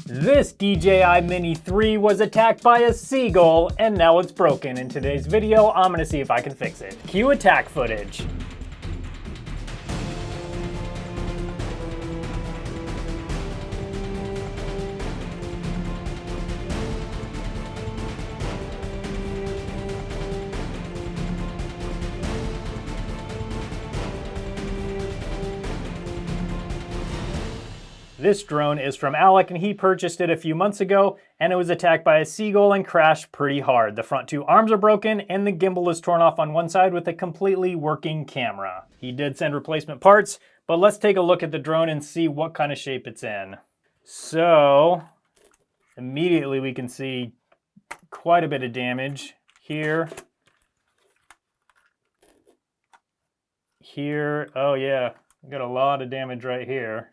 This DJI Mini 3 was attacked by a Seagull and now it's broken. In today's video, I'm gonna see if I can fix it. Cue attack footage. This drone is from Alec and he purchased it a few months ago and it was attacked by a Seagull and crashed pretty hard. The front two arms are broken and the gimbal is torn off on one side with a completely working camera. He did send replacement parts, but let's take a look at the drone and see what kind of shape it's in. So immediately we can see quite a bit of damage here. Here, oh yeah, we got a lot of damage right here.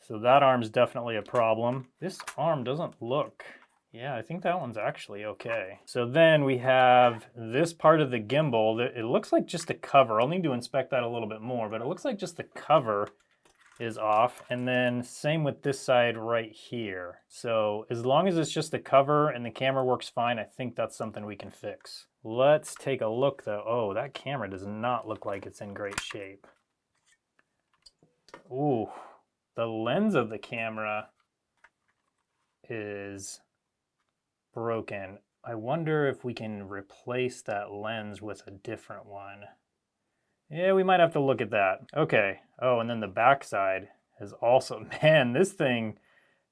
So that arm's definitely a problem. This arm doesn't look, yeah, I think that one's actually okay. So then we have this part of the gimbal. It looks like just the cover. I'll need to inspect that a little bit more, but it looks like just the cover is off. And then same with this side right here. So as long as it's just the cover and the camera works fine, I think that's something we can fix. Let's take a look though. Oh, that camera does not look like it's in great shape. Ooh. The lens of the camera is broken. I wonder if we can replace that lens with a different one. Yeah, we might have to look at that. Okay. Oh, and then the back side is also, man, this thing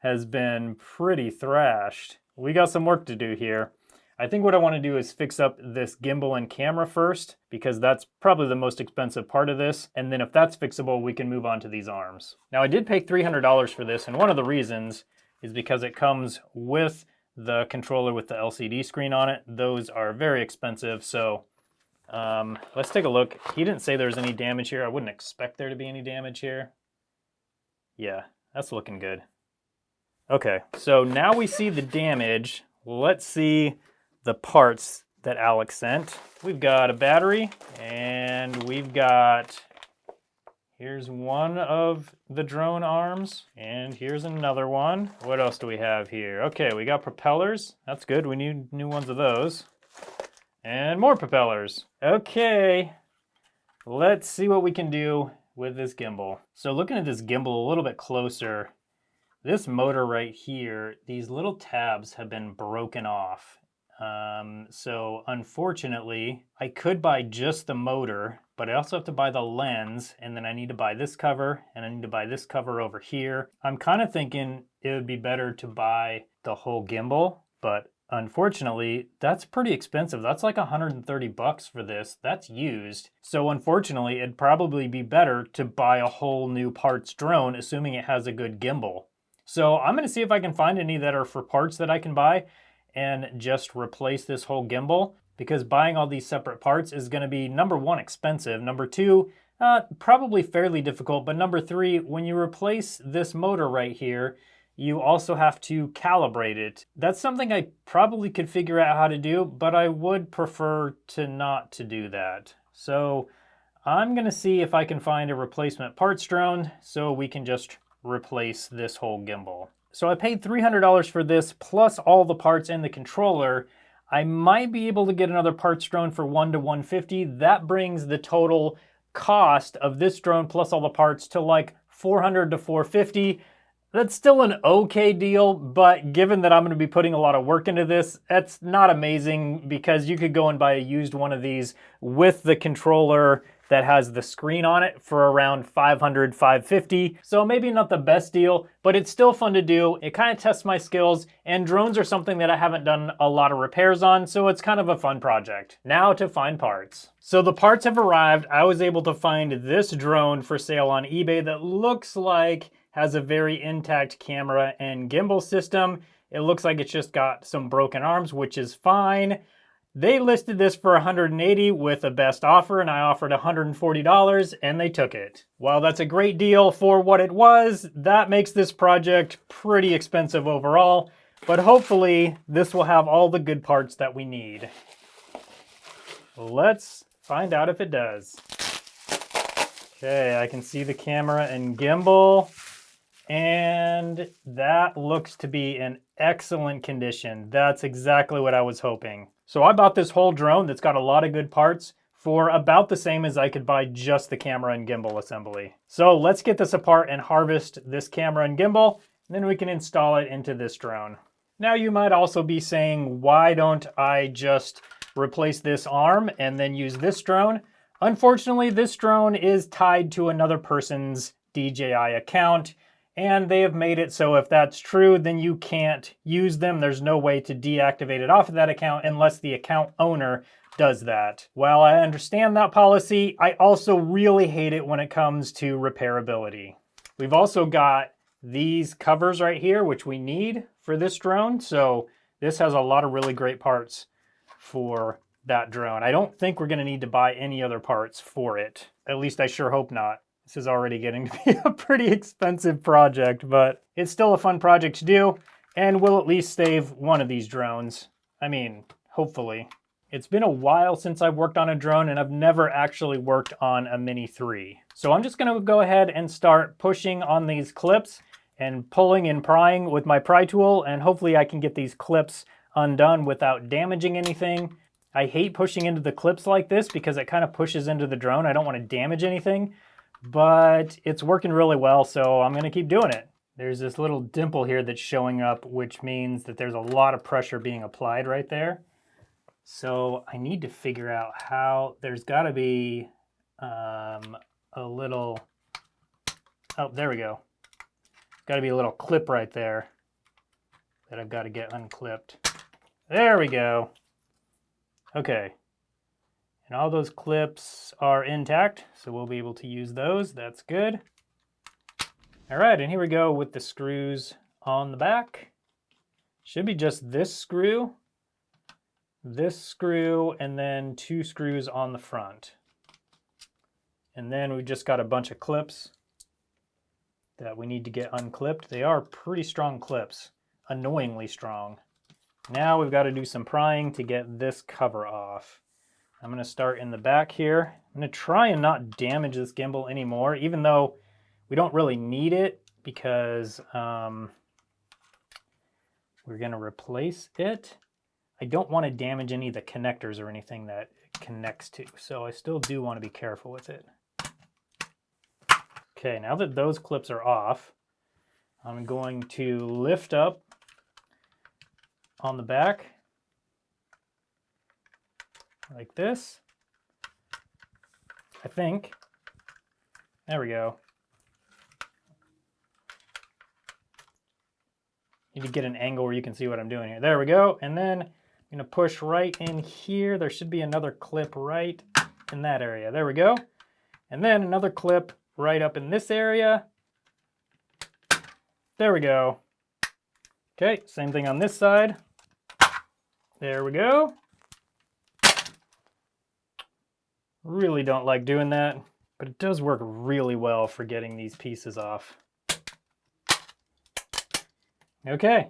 has been pretty thrashed. We got some work to do here. I think what I want to do is fix up this gimbal and camera first, because that's probably the most expensive part of this. And then if that's fixable, we can move on to these arms. Now I did pay $300 for this, and one of the reasons is because it comes with the controller with the LCD screen on it. Those are very expensive, so let's take a look. He didn't say there's any damage here. I wouldn't expect there to be any damage here. Yeah, that's looking good. Okay, so now we see the damage. Let's see the parts that Alex sent. We've got a battery and we've got, here's one of the drone arms and here's another one. What else do we have here? Okay, we got propellers. That's good, we need new ones of those. And more propellers. Okay, let's see what we can do with this gimbal. So looking at this gimbal a little bit closer, this motor right here, these little tabs have been broken off. So unfortunately, I could buy just the motor, but I also have to buy the lens, and then I need to buy this cover, and I need to buy this cover over here. I'm kind of thinking it would be better to buy the whole gimbal, but unfortunately, that's pretty expensive. That's like 130 bucks for this. That's used. So unfortunately, it'd probably be better to buy a whole new parts drone, assuming it has a good gimbal. So I'm gonna see if I can find any that are for parts that I can buy and just replace this whole gimbal, because buying all these separate parts is gonna be, number one, expensive. Number two, probably fairly difficult. But number three, when you replace this motor right here, you also have to calibrate it. That's something I probably could figure out how to do, but I would prefer to not to do that. So I'm gonna see if I can find a replacement parts drone so we can just replace this whole gimbal. So I paid $300 for this plus all the parts and the controller. I might be able to get another parts drone for $100 to $150. That brings the total cost of this drone plus all the parts to like $400 to $450. That's still an okay deal, but given that I'm going to be putting a lot of work into this, that's not amazing, because you could go and buy a used one of these with the controller that has the screen on it for around $500, $550. So maybe not the best deal, but it's still fun to do. It kind of tests my skills, and drones are something that I haven't done a lot of repairs on, so it's kind of a fun project. Now to find parts. So the parts have arrived. I was able to find this drone for sale on eBay that looks like has a very intact camera and gimbal system. It looks like it's just got some broken arms, which is fine. They listed this for $180 with a best offer, and I offered $140 and they took it. While that's a great deal for what it was, that makes this project pretty expensive overall, but hopefully this will have all the good parts that we need. Let's find out if it does. Okay, I can see the camera and gimbal. And that looks to be in excellent condition. That's exactly what I was hoping. So I bought this whole drone that's got a lot of good parts for about the same as I could buy just the camera and gimbal assembly. So let's get this apart and harvest this camera and gimbal, and then we can install it into this drone. Now you might also be saying, why don't I just replace this arm and then use this drone? Unfortunately, this drone is tied to another person's DJI account, and they have made it so if that's true, then you can't use them. There's no way to deactivate it off of that account unless the account owner does that. While I understand that policy, I also really hate it when it comes to repairability. We've also got these covers right here, which we need for this drone. So this has a lot of really great parts for that drone. I don't think we're gonna need to buy any other parts for it. At least I sure hope not. This is already getting to be a pretty expensive project, but it's still a fun project to do, and we'll at least save one of these drones. I mean, hopefully. It's been a while since I've worked on a drone, and I've never actually worked on a Mini 3. So I'm just gonna go ahead and start pushing on these clips and pulling and prying with my pry tool, and hopefully I can get these clips undone without damaging anything. I hate pushing into the clips like this because it kind of pushes into the drone. I don't want to damage anything, but it's working really well, so I'm gonna keep doing it. There's this little dimple here that's showing up, which means that there's a lot of pressure being applied right there. So I need to figure out how, there's gotta be a little, oh, there we go. Gotta be a little clip right there that I've got to get unclipped. There we go. Okay. And all those clips are intact, so we'll be able to use those. That's good. All right, and here we go with the screws on the back. Should be just this screw, and then 2 screws on the front. And then we just got a bunch of clips that we need to get unclipped. They are pretty strong clips, annoyingly strong. Now we've got to do some prying to get this cover off. I'm going to start in the back here. I'm going to try and not damage this gimbal anymore, even though we don't really need it because we're going to replace it. I don't want to damage any of the connectors or anything that it connects to, so I still do want to be careful with it. Okay, now that those clips are off, I'm going to lift up on the back like this, I think. There we go. Need to get an angle where you can see what I'm doing here. There we go. And then I'm gonna push right in here. There should be another clip right in that area. There we go. And then another clip right up in this area. There we go. Okay, same thing on this side. There we go. Really don't like doing that, but it does work really well for getting these pieces off. Okay,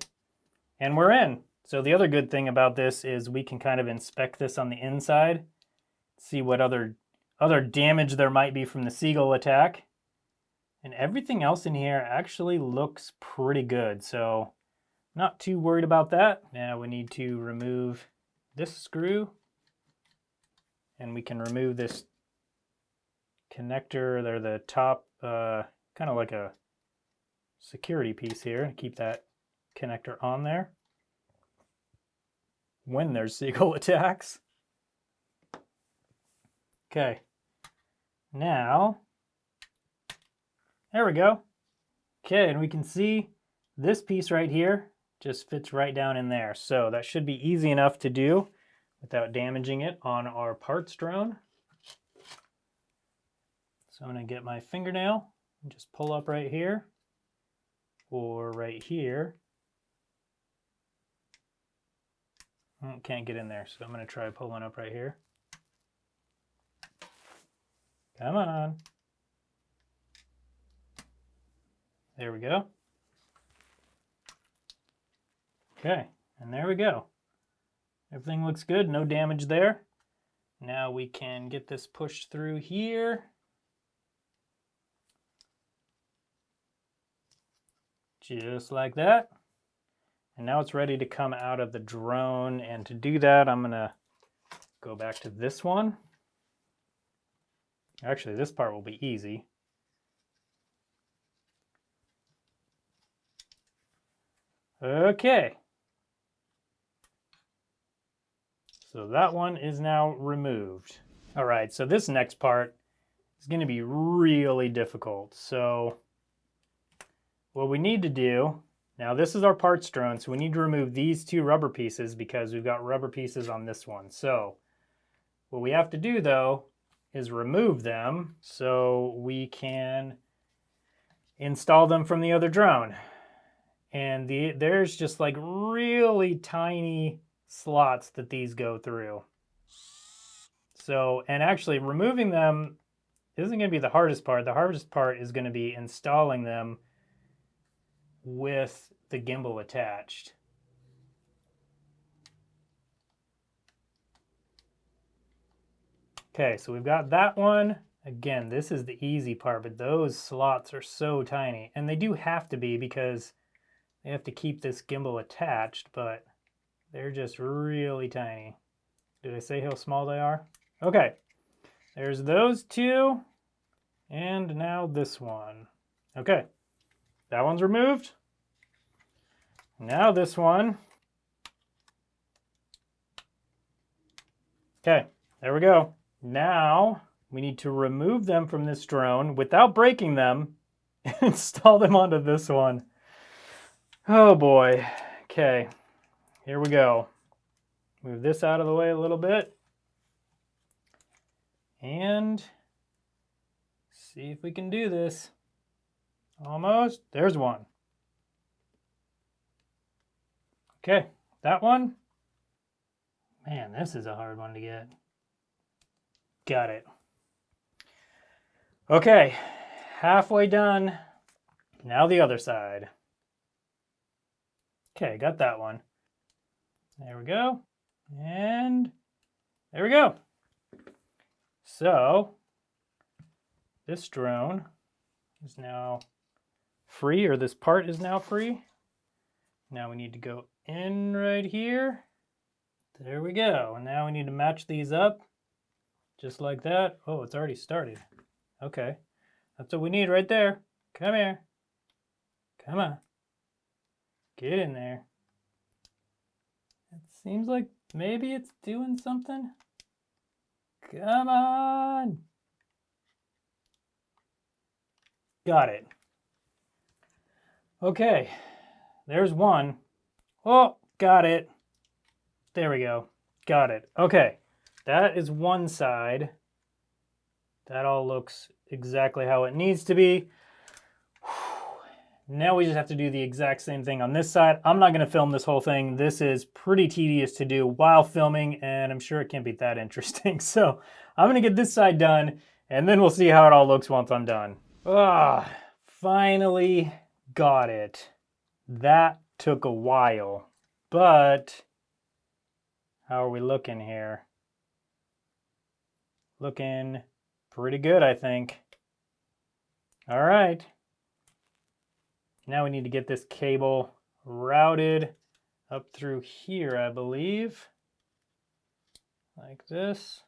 and we're in. So the other good thing about this is we can kind of inspect this on the inside, see what other damage there might be from the Seagull attack. And everything else in here actually looks pretty good, so not too worried about that. Now we need to remove this screw, and we can remove this connector there, the top, kind of like a security piece here, and keep that connector on there when there's Seagull attacks. Okay, now, there we go. Okay, and we can see this piece right here just fits right down in there. So that should be easy enough to do without damaging it on our parts drone. So I'm gonna get my fingernail and just pull up right here or right here. Can't get in there, so I'm gonna try pulling up right here. Come on. There we go. Okay, and there we go. Everything looks good, no damage there. Now we can get this pushed through here. Just like that. And now it's ready to come out of the drone. And to do that, I'm gonna go back to this one. Actually, this part will be easy. Okay. So that one is now removed. All right, so this next part is going to be really difficult. So what we need to do, now this is our parts drone, so we need to remove these two rubber pieces because we've got rubber pieces on this one. So what we have to do though is remove them so we can install them from the other drone. And there's just like really tiny slots that these go through. So, and actually removing them isn't going to be the hardest part. The hardest part is going to be installing them with the gimbal attached. Okay, so we've got that one. Again, this is the easy part, but those slots are so tiny. And they do have to be because they have to keep this gimbal attached, but they're just really tiny. Did I say how small they are? Okay, there's those two, and now this one. Okay, that one's removed. Now this one. Okay, there we go. Now we need to remove them from this drone without breaking them and install them onto this one. Oh boy. Okay, here we go. Move this out of the way a little bit. And see if we can do this. Almost. There's one. Okay, that one. Man, this is a hard one to get. Got it. Okay, halfway done. Now the other side. Okay, got that one. There we go. And there we go. So this drone is now free, or this part is now free. Now we need to go in right here. There we go. And now we need to match these up just like that. Oh, it's already started. Okay, that's what we need right there. Come here. Come on. Get in there. It seems like maybe it's doing something. Come on. Got it. Okay, there's one. Oh, got it. There we go. Got it. Okay, that is one side. That all looks exactly how it needs to be. Now we just have to do the exact same thing on this side. I'm not going to film this whole thing. This is pretty tedious to do while filming, and I'm sure it can't be that interesting. So I'm going to get this side done, and then we'll see how it all looks once I'm done. Ah, finally got it. That took a while, but how are we looking here? Looking pretty good, I think. All right. Now we need to get this cable routed up through here, I believe. Like this.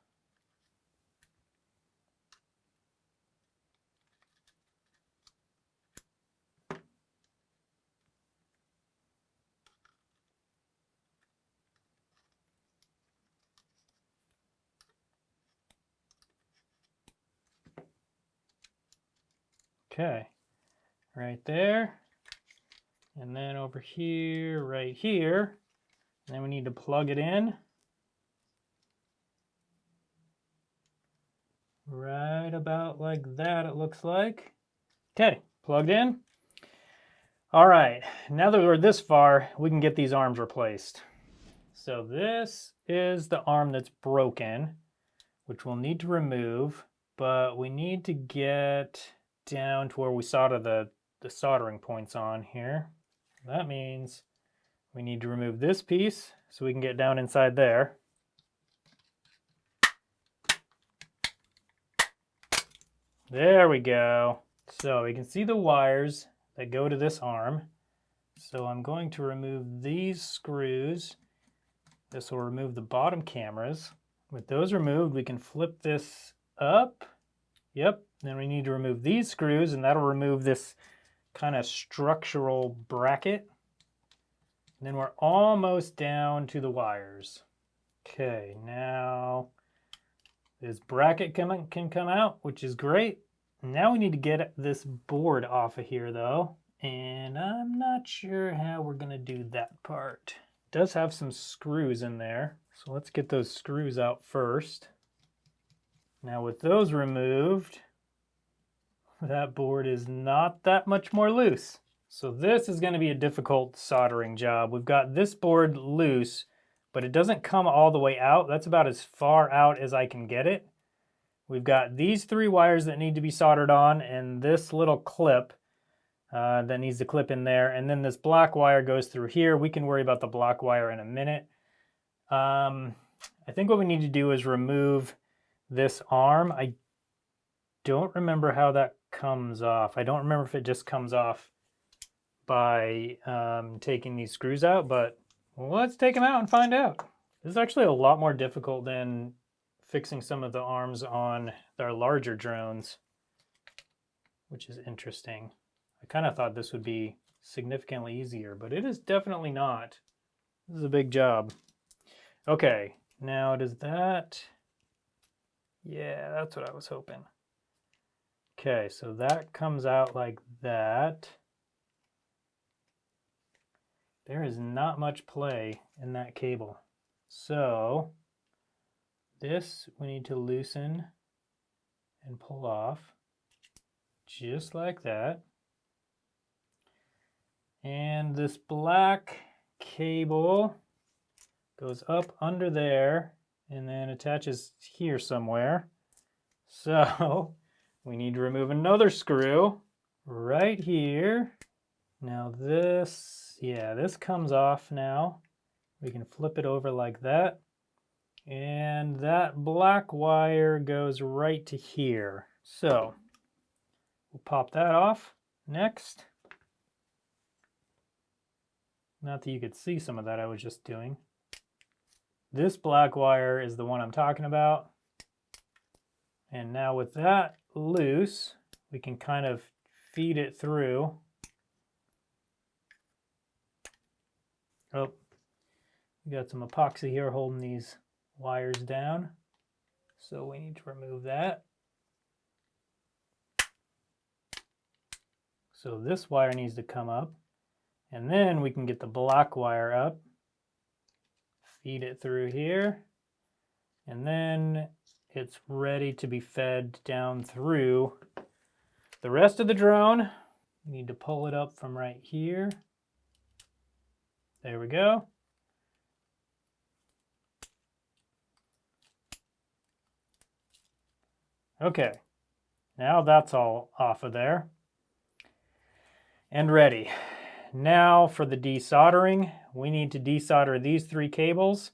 Okay, right there. And then over here, right here. And then we need to plug it in. Right about like that, it looks like. Okay, plugged in. All right, now that we're this far, we can get these arms replaced. So this is the arm that's broken, which we'll need to remove, but we need to get down to where we solder the soldering points on here. That means we need to remove this piece so we can get down inside there. There we go. So we can see the wires that go to this arm. So I'm going to remove these screws. This will remove the bottom cameras. With those removed, we can flip this up. Yep, then we need to remove these screws, and that'll remove this kind of structural bracket. And then we're almost down to the wires. Okay, now this bracket can come out, which is great. Now we need to get this board off of here though, and I'm not sure how we're gonna do that part. It does have some screws in there, so let's get those screws out first. Now with those removed, that board is not that much more loose. So this is gonna be a difficult soldering job. We've got this board loose, but it doesn't come all the way out. That's about as far out as I can get it. We've got these 3 wires that need to be soldered on, and this little clip that needs to clip in there, and then this black wire goes through here. We can worry about the black wire in a minute. I think what we need to do is remove this arm. I don't remember how that comes off. I don't remember if it just comes off by taking these screws out, but let's take them out and find out. This is actually a lot more difficult than fixing some of the arms on our larger drones, which is interesting. I kind of thought this would be significantly easier, but it is definitely not. This is a big job. Okay, now does that... Yeah, that's what I was hoping. Okay, so that comes out like that. There is not much play in that cable. So this we need to loosen and pull off just like that. And this black cable goes up under there and then attaches here somewhere. So we need to remove another screw right here. Now this, yeah, this comes off now. We can flip it over like that. And that black wire goes right to here. So we'll pop that off next. Not that you could see some of that I was just doing. This black wire is the one I'm talking about. And now with that loose, we can kind of feed it through. Oh, we got some epoxy here holding these wires down. So we need to remove that. So this wire needs to come up. And then we can get the black wire up. Feed it through here. And then it's ready to be fed down through the rest of the drone. We need to pull it up from right here. There we go. Okay, now that's all off of there and ready. Now for the desoldering, we need to desolder these 3 cables.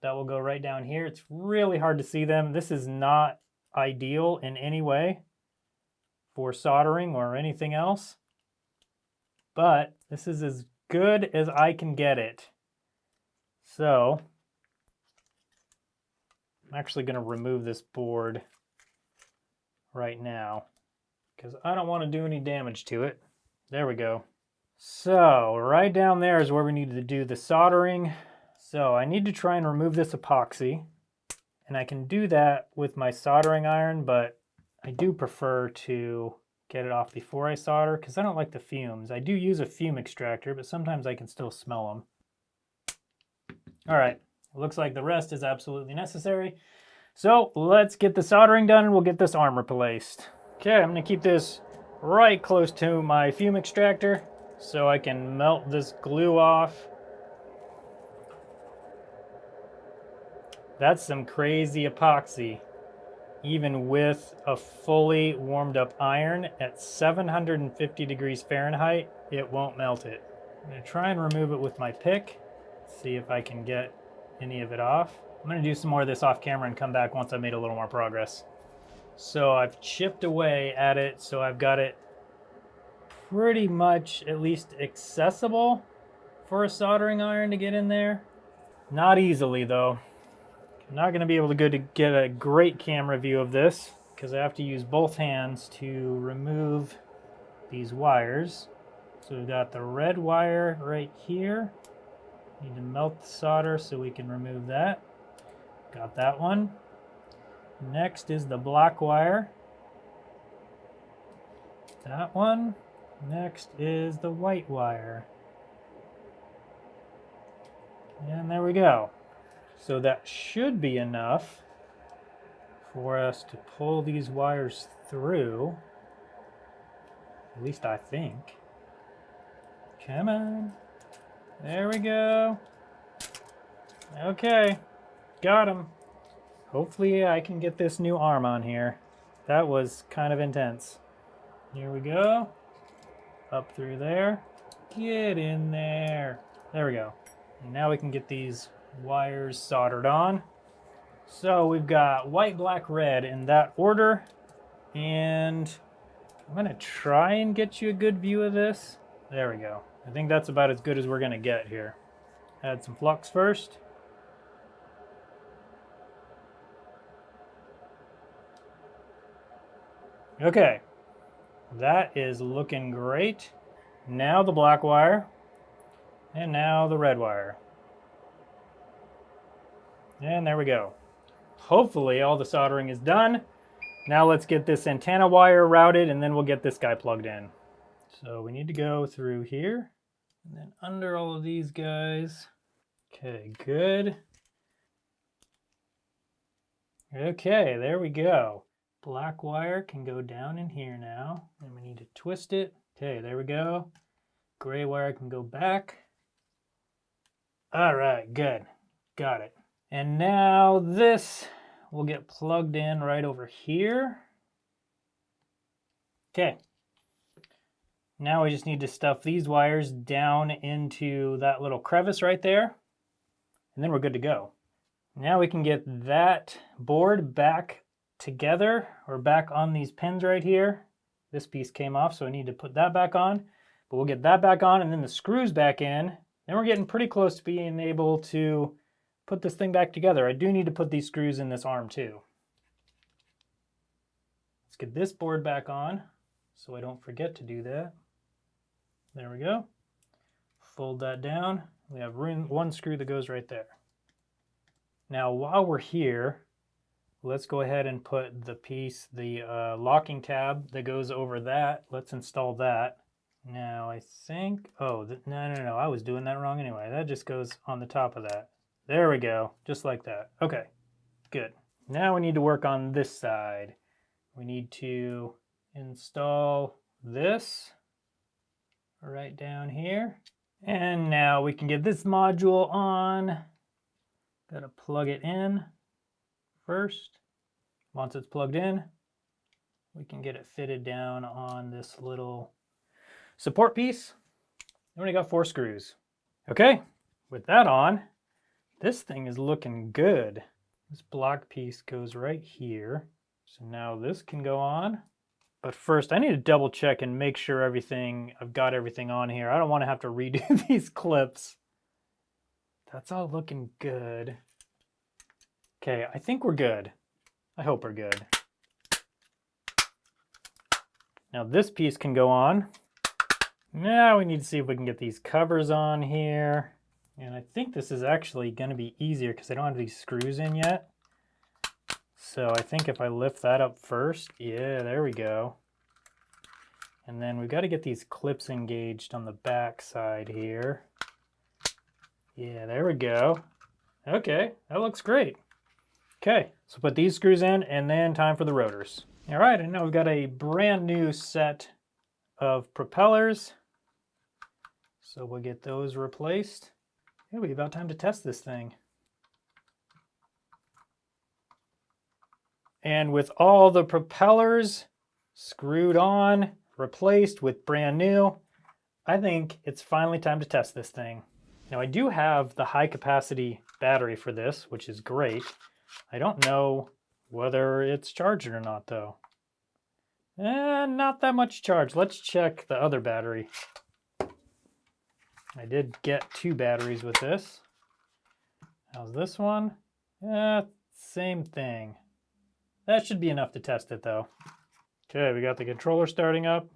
That will go right down here. It's really hard to see them. This is not ideal in any way for soldering or anything else, but this is as good as I can get it. So I'm actually going to remove this board right now because I don't want to do any damage to it. There we go. So right down there is where we need to do the soldering. So I need to try and remove this epoxy, and I can do that with my soldering iron, but I do prefer to get it off before I solder because I don't like the fumes. I do use a fume extractor, but sometimes I can still smell them. All right, it looks like the rest is absolutely necessary. So let's get the soldering done and we'll get this arm replaced. Okay, I'm gonna keep this right close to my fume extractor so I can melt this glue off. That's some crazy epoxy. Even with a fully warmed up iron at 750 degrees Fahrenheit, it won't melt it. I'm gonna try and remove it with my pick, see if I can get any of it off. I'm gonna do some more of this off camera and come back once I've made a little more progress. So I've chipped away at it, so I've got it pretty much at least accessible. for a soldering iron to get in there. Not easily though. I'm not going to be able to get a great camera view of this because I have to use both hands to remove these wires. So we've got the red wire right here. Need to melt the solder so we can remove that. Got that one. Next is the black wire. That one. Next is the white wire. And there we go. So that should be enough for us to pull these wires through. At least I think. Come on. There we go. Okay. Got him. Hopefully I can get this new arm on here. That was kind of intense. Here we go. Up through there. Get in there. There we go. And now we can get these wires soldered on. So we've got white, black, red in that order. And I'm going to try and get you a good view of this. There we go. I think that's about as good as we're going to get here. Add some flux first. Okay, that is looking great. Now the black wire, and now the red wire. And there we go. Hopefully all the soldering is done. Now let's get this antenna wire routed and then we'll get this guy plugged in. So we need to go through here and then under all of these guys. Okay, good. Okay, there we go. Black wire can go down in here now, and we need to twist it. Okay, there we go. Gray wire can go back. All right, good. Got it. And now this will get plugged in right over here. Okay. Now we just need to stuff these wires down into that little crevice right there, and then we're good to go. Now we can get that board back together or back on these pins right here. This piece came off, so I need to put that back on, but we'll get that back on and then the screws back in. Then we're getting pretty close to being able to put this thing back together. I do need to put these screws in this arm too. Let's get this board back on so I don't forget to do that. There we go. Fold that down. We have one screw that goes right there. Now while we're here, let's go ahead and put the piece, the locking tab that goes over that. Let's install that. Now I think, oh, no, I was doing that wrong anyway. That just goes on the top of that. There we go, just like that. Okay, good. Now we need to work on this side. We need to install this right down here. And now we can get this module on. Gotta plug it in first. Once it's plugged in, we can get it fitted down on this little support piece. Then we got 4 screws. Okay, with that on, this thing is looking good. This block piece goes right here. So now this can go on. But first I need to double check and make sure I've got everything on here. I don't want to have to redo these clips. That's all looking good. Okay, I think we're good. I hope we're good. Now this piece can go on. Now we need to see if we can get these covers on here. And I think this is actually going to be easier because I don't have these screws in yet. So I think if I lift that up first, yeah, there we go. And then we've got to get these clips engaged on the back side here. Yeah, there we go. Okay, that looks great. Okay, so put these screws in and then time for the rotors. All right, and now we've got a brand new set of propellers. So we'll get those replaced. It'll be about time to test this thing. And with all the propellers screwed on, replaced with brand new, I think it's finally time to test this thing. Now I do have the high capacity battery for this, which is great. I don't know whether it's charged or not though. Not that much charge. Let's check the other battery. I did get 2 batteries with this. How's this one? Same thing. That should be enough to test it though. Okay, we got the controller starting up.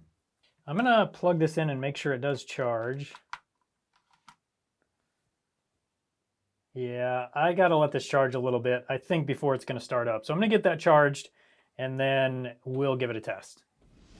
I'm gonna plug this in and make sure it does charge. Yeah, I gotta let this charge a little bit, I think, before it's gonna start up. So I'm gonna get that charged and then we'll give it a test.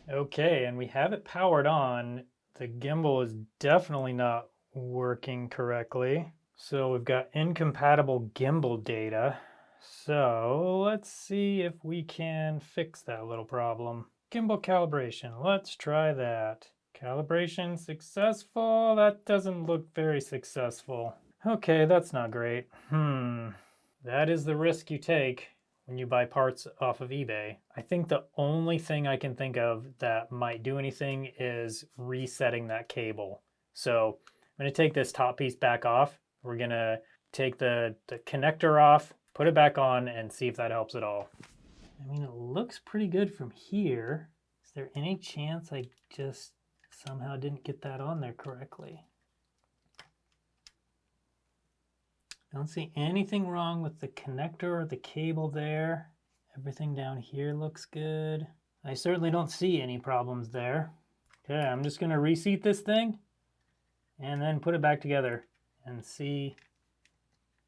Okay, and we have it powered on. The gimbal is definitely not working correctly. So we've got incompatible gimbal data. So let's see if we can fix that little problem. Gimbal calibration, let's try that. Calibration successful? That doesn't look very successful. Okay, that's not great. That is the risk you take when you buy parts off of eBay. I think the only thing I can think of that might do anything is resetting that cable. So I'm gonna take this top piece back off. We're gonna take the connector off, put it back on, and see if that helps at all. I mean, it looks pretty good from here. Is there any chance I just somehow didn't get that on there correctly? Don't see anything wrong with the connector or the cable there. Everything down here looks good. I certainly don't see any problems there. Okay, I'm just gonna reseat this thing and then put it back together and see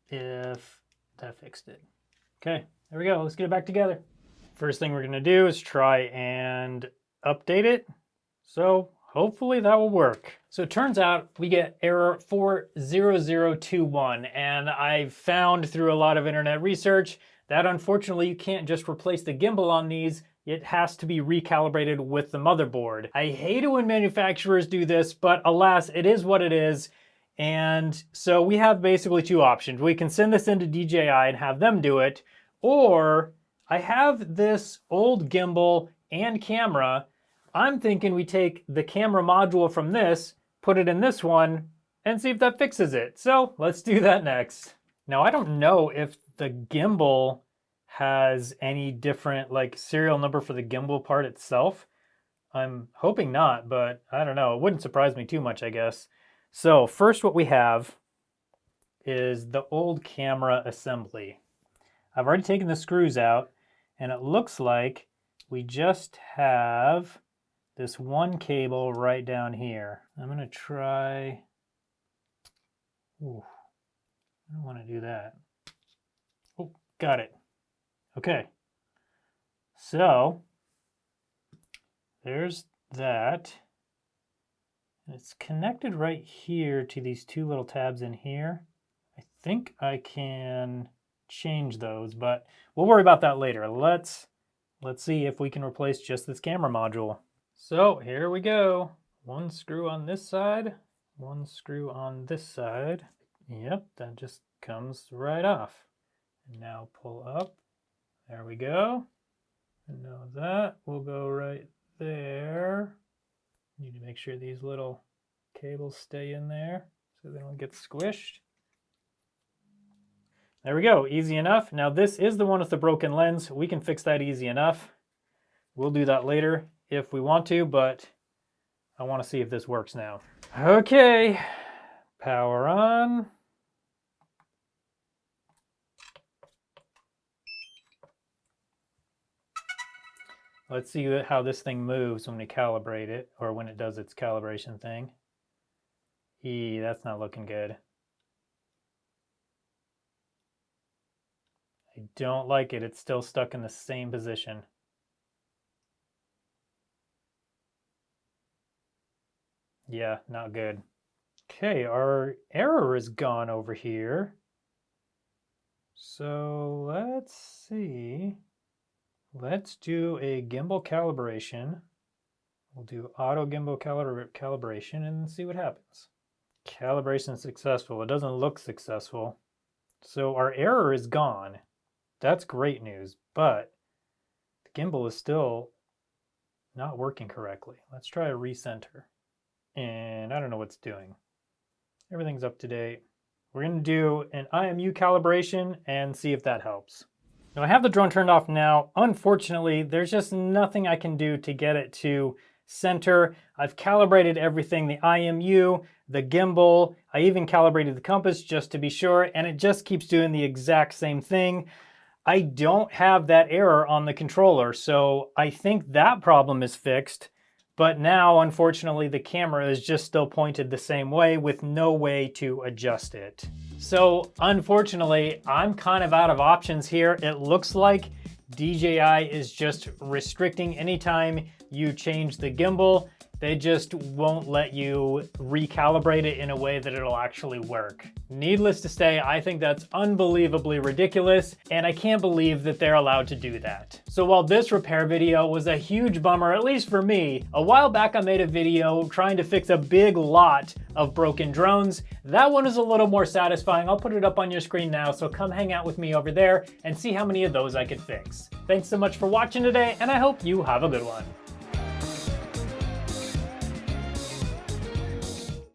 if that fixed it. Okay, there we go, let's get it back together. First thing we're gonna do is try and update it. So hopefully that will work. So it turns out we get error 40021, and I've found through a lot of internet research that unfortunately you can't just replace the gimbal on these, it has to be recalibrated with the motherboard. I hate it when manufacturers do this, but alas, it is what it is. And so we have basically 2 options. We can send this into DJI and have them do it, or I have this old gimbal and camera. I'm thinking we take the camera module from this, put it in this one, and see if that fixes it. So let's do that next. Now, I don't know if the gimbal has any different serial number for the gimbal part itself. I'm hoping not, but I don't know. It wouldn't surprise me too much, I guess. So first what we have is the old camera assembly. I've already taken the screws out, and it looks like we just have this one cable right down here. I'm gonna try, ooh, I don't wanna do that. Oh, got it. Okay, so there's that. It's connected right here to these 2 little tabs in here. I think I can change those, but we'll worry about that later. Let's see if we can replace just this camera module. So here we go. 1 screw on this side, 1 screw on this side. Yep, that just comes right off. And now pull up. There we go. And now that will go right there. Need to make sure these little cables stay in there so they don't get squished. There we go, easy enough. Now this is the one with the broken lens. We can fix that easy enough. We'll do that later if we want to, but I want to see if this works now. Okay, power on. Let's see how this thing moves when we calibrate it, or when it does its calibration thing. That's not looking good. I don't like it. It's still stuck in the same position. Yeah, not good. Okay, our error is gone over here. So let's see. Let's do a gimbal calibration. We'll do auto gimbal calibration and see what happens. Calibration successful. It doesn't look successful. So our error is gone. That's great news, but the gimbal is still not working correctly. Let's try a recenter. And I don't know what's doing. Everything's up to date. We're going to do an IMU calibration and see if that helps. Now I have the drone turned off now. Unfortunately, there's just nothing I can do to get it to center. I've calibrated everything, the IMU, the gimbal. I even calibrated the compass just to be sure, and it just keeps doing the exact same thing. I don't have that error on the controller, so I think that problem is fixed. But now, unfortunately, the camera is just still pointed the same way with no way to adjust it. So unfortunately, I'm kind of out of options here. It looks like DJI is just restricting anytime you change the gimbal. They just won't let you recalibrate it in a way that it'll actually work. Needless to say, I think that's unbelievably ridiculous, and I can't believe that they're allowed to do that. So while this repair video was a huge bummer, at least for me, a while back I made a video trying to fix a big lot of broken drones. That one is a little more satisfying. I'll put it up on your screen now, so come hang out with me over there and see how many of those I could fix. Thanks so much for watching today, and I hope you have a good one.